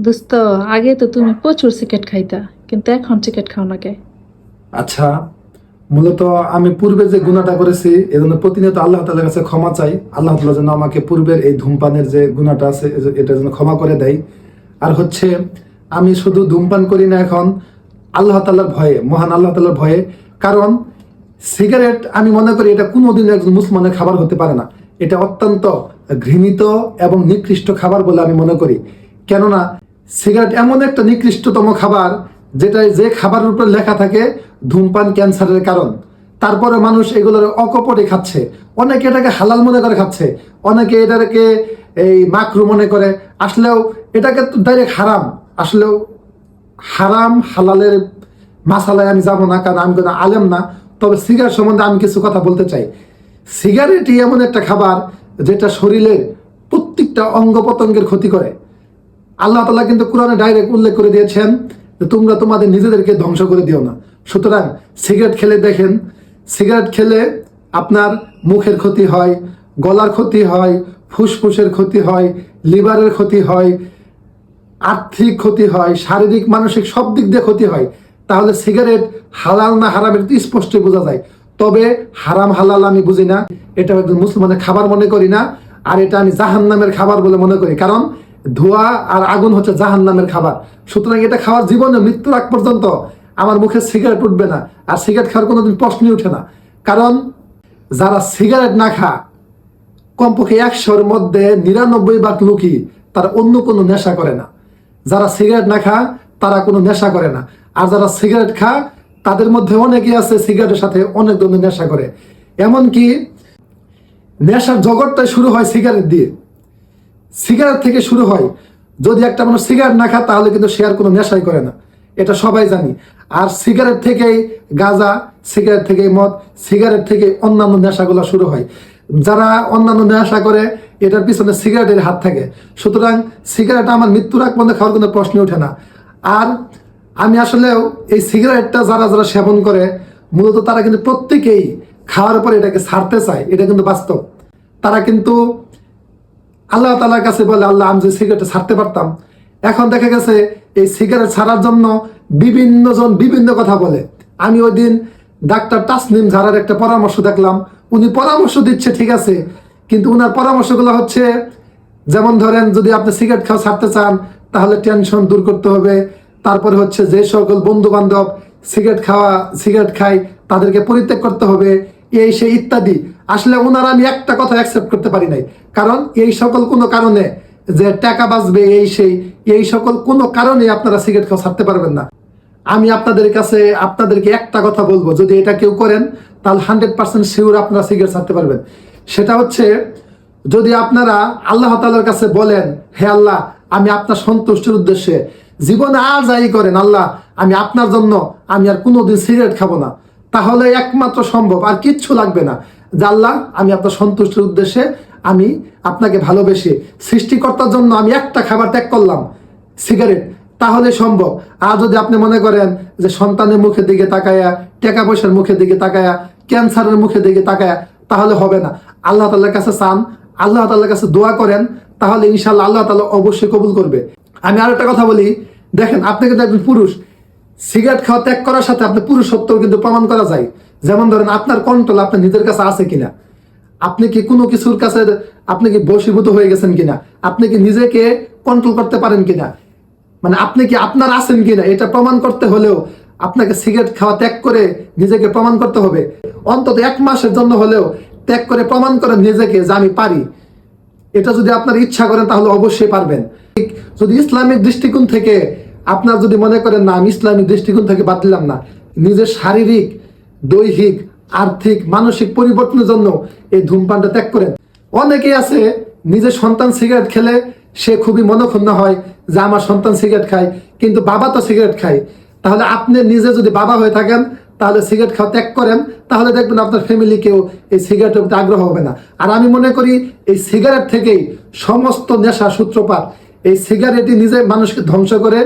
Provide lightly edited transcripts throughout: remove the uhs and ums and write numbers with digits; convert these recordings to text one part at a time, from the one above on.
দোস্ত, আগে তো তুমি প্রচুর সিগারেট খাইতা, কিন্তু এখন সিগারেট খাও না কে? আচ্ছা, মূলত আমি পূর্বে যে গুনাহটা করেছি এজন্য প্রতিনিয়ত আল্লাহ তাআলার কাছে ক্ষমা চাই। আল্লাহ তাআলা যেন আমাকে পূর্বের এই ধূমপানের যে গুনাহটা আছে এটা যেন ক্ষমা করে দেয়। আর হচ্ছে আমি শুধু ধূমপান করি না এখন আল্লাহ তাআলার ভয়ে, মহান আল্লাহ তাআলার ভয়ে। কারণ সিগারেট আমি মনে করি এটা কোনোদিন একজন মুসলমানের খাবার হতে পারে না। এটা অত্যন্ত ঘৃণিত এবং নিকৃষ্ট খাবার বলে আমি মনে করি। কেননা সিগারেট এমন একটা নিকৃষ্টতম খাবার যেটা যে খাবারের উপর লেখা থাকে ধূমপান ক্যান্সারের কারণ। তারপরে মানুষ এগুলোর অকপটে খাচ্ছে। অনেকে এটাকে হালাল মনে করে খাচ্ছে, অনেকে এটাকে এই মাকরু মনে করে। আসলেও এটাকে তো ডাইরেক্ট হারাম। আসলেও হারাম হালালের মাসালায় আমি যাব না, কারণ আমি কোনো আলেম না। তবে সিগারেট সম্বন্ধে আমি কিছু কথা বলতে চাই। সিগারেটই এমন একটা খাবার যেটা শরীরের প্রত্যেকটা অঙ্গ প্রত্যঙ্গের ক্ষতি করে। আল্লাহ তাআলা কিন্তু কোরআনে ডাইরেক্ট উল্লেখ করে দিয়েছেন যে তোমরা তোমাদের নিজেদেরকে ধ্বংস করে দিও না। সুতরাং সিগারেট খেলে দেখেন, সিগারেট খেলে আপনার মুখের ক্ষতি হয়, গলার ক্ষতি হয়, ফুসফুসের ক্ষতি হয়, লিভারের ক্ষতি হয়, আর্থিক ক্ষতি হয়, শারীরিক মানসিক সব দিক দিয়ে ক্ষতি হয়। তাহলে সিগারেট হালাল না হারাম এটা স্পষ্টই বোঝা যায়। তবে হারাম হালাল আমি বুঝি না, এটা একজন মুসলমানের খাবার মনে করি না। আর এটা আমি জাহান্নামের খাবার বলে মনে করি, কারণ ধোঁয়া আর আগুন হচ্ছে জাহান্নামের খাবার। সুতরাং এটা খাওয়ার জীবনে মৃত্যুর আগ পর্যন্ত আমার মুখে সিগারেট উঠবে না, আর সিগারেট খাওয়ার কোনোদিন প্রশ্নই উঠে না। কারণ যারা সিগারেট না খা, কমপক্ষে 100-র মধ্যে 99 ভাগ লোকই তারা অন্য কোনো নেশা করে না। যারা সিগারেট না খা তারা কোনো নেশা করে না। আর যারা সিগারেট খা তাদের মধ্যে অনেকেই আছে সিগারেটের সাথে অনেক ধরনের নেশা করে। এমনকি নেশার জগৎটাই শুরু হয় সিগারেট দিয়ে, সিগারেট থেকে শুরু হয়। যদি একটা মানুষ সিগারেট না খায় তাহলে কিন্তু সে আর কোনো নেশাই করে না, এটা সবাই জানি। আর সিগারেট থেকেই গাঁজা, সিগারেট থেকেই মদ, সিগারেট থেকে অন্যান্য নেশাগুলো শুরু হয়। যারা অন্যান্য নেশা করে এটার পিছনে সিগারেটের হাত থাকে। সুতরাং সিগারেট আমার মৃত্যুর আগ পর্যন্ত খাওয়ার কোনো প্রশ্ন ওঠে না। আর আমি আসলেও এই সিগারেটটা যারা যারা সেবন করে মূলত তারা কিন্তু প্রত্যেকেই খাওয়ার পরে এটাকে ছাড়তে চায়, এটা কিন্তু বাস্তব। তারা কিন্তু আল্লাহ তাআলার কাছে বলে, আল্লাহ আমি যে সিগারেট ছাড়তে পারতাম। এখন দেখা গেছে এই সিগারেট ছাড়ার জন্য বিভিন্ন জন বিভিন্ন কথা বলে। আমি ওই দিন ডাক্তার তাসনিম জারার একটা পরামর্শ দেখলাম, উনি পরামর্শ দিচ্ছে ঠিক আছে, কিন্তু উনার পরামর্শগুলো হচ্ছে যেমন ধরেন যদি আপনি সিগারেট খাওয়া ছাড়তে চান তাহলে টেনশন দূর করতে হবে। তারপরে হচ্ছে যে সকল বন্ধু বান্ধব সিগারেট খায় তাদেরকে পরিত্যাগ করতে হবে, এই সেই ইত্যাদি। আসলে ওনারা আমি একটা কথা অ্যাকসেপ্ট করতে পারি নাই। কারণ এই সকল কোনো কারণে যে টাকা বাঁচবে এই সকল কোনো কারণে আপনারা সিগারেট খাওয়া ছাড়তে পারবেন না। আমি আপনাদেরকে একটা কথা বলবো, যদি এটা কেউ করেন তাহলে 100% শিওর আপনারা সিগারেট ছাড়তে পারবেন। সেটা হচ্ছে যদি আপনারা আল্লাহ তাআলার কাছে বলেন, হে আল্লাহ আমি আপনার সন্তুষ্টির উদ্দেশ্যে জীবনে আর যাই করেন আল্লাহ আমি আপনার জন্য আমি আর কোনোদিন সিগারেট খাবো না, তাহলে একমাত্র সম্ভব, আর কিচ্ছু লাগবে না, যে আল্লাহ আমি আপনার সন্তুষ্টির উদ্দেশ্যে আমি আপনাকে ভালোবেসে সৃষ্টিকর্তার জন্য আমি একটা খাবার ত্যাগ করলাম, সিগারেট, তাহলে সম্ভব। আর যদি আপনি মনে করেন যে সন্তানের মুখের দিকে তাকায়া, টাকা পয়সার মুখের দিকে তাকায়া, ক্যান্সারের মুখের দিকে তাকায়া, তাহলে হবে না। আল্লাহ তাআলার কাছে চান, আল্লাহ তাআলার কাছে দোয়া করেন, তাহলে ইনশাআল্লাহ আল্লাহ তাআলা অবশ্যই কবুল করবে। আমি আর একটা কথা বলি, দেখেন আপনি কিন্তু একজন পুরুষ, সিগারেট খাওয়া ত্যাগ করার সাথে আপনি পুরুষত্ব কিন্তু প্রমাণ করা যায়। যেমন ধরেন আপনার কন্ট্রোল আপনার নিজের কাছে আছে কিনা, আপনি কি কোনো কিছুর কাছে আপনি কি বশীভূত হয়ে গেছেন কিনা, আপনি কি নিজেকে কন্ট্রোল করতে পারেন কিনা, মানে আপনি কি আপনার আছেন কিনা, এটা প্রমাণ করতে হলেও আপনাকে সিগারেট খাওয়া ত্যাগ করে নিজেকে প্রমাণ করতে হবে। অন্তত 1 মাসের জন্য হলেও ত্যাগ করে প্রমাণ করেন নিজেকে যে আমি পারি। এটা যদি আপনার ইচ্ছা করেন তাহলে অবশ্যই পারবেন। যদি ইসলামিক দৃষ্টিকোণ থেকে আপনার যদি মনে করেন না আমি ইসলামিক দৃষ্টিকোণ থেকে বাদ দিলাম না, নিজের শারীরিক, দৈহিক, আর্থিক, মানসিক পরিবর্তনের জন্য এই ধূমপানটা ত্যাগ করেন। অনেকেই আছে নিজের সন্তান সিগারেট খেলে সে খুবই মনক্ষুণ্ণ হয় যে আমার সন্তান সিগারেট খায়, কিন্তু বাবা তো সিগারেট খায়। তাহলে আপনি নিজে যদি বাবা হয়ে থাকেন তাহলে সিগারেট খাওয়া ত্যাগ করেন, তাহলে দেখবেন আপনার ফ্যামিলিকেও এই সিগারেটের প্রতি আগ্রহ হবে না। আর আমি মনে করি এই সিগারেট থেকেই সমস্ত নেশা সূত্রপাত। এই সিগারেটই নিজে মানুষকে ধ্বংস করে,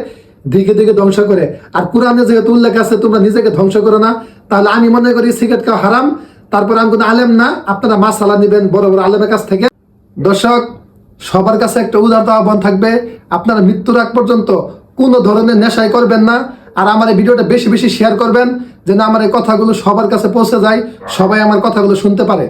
দিকে দিকে ধ্বংস করে। আর কোরআনে যেহেতু উল্লেখ আছে তোমরা নিজেকে ধ্বংস করো না, তাহলে আমি মনে করি সিগারেট খাওয়া হারাম। তারপর আমি কোনো আলেম না, আপনারা মাসালা নেবেন বড় বড় আলেমের কাছ থেকে। দর্শক, সবার কাছে একটা উদারতা আহ্বান থাকবে, আপনারা মৃত্যুর আগ পর্যন্ত কোনো ধরনের নেশাই করবেন না। আর আমার এই ভিডিওটা বেশি বেশি শেয়ার করবেন, যেন আমার এই কথাগুলো সবার কাছে পৌঁছে যায়, সবাই আমার কথাগুলো শুনতে পারে।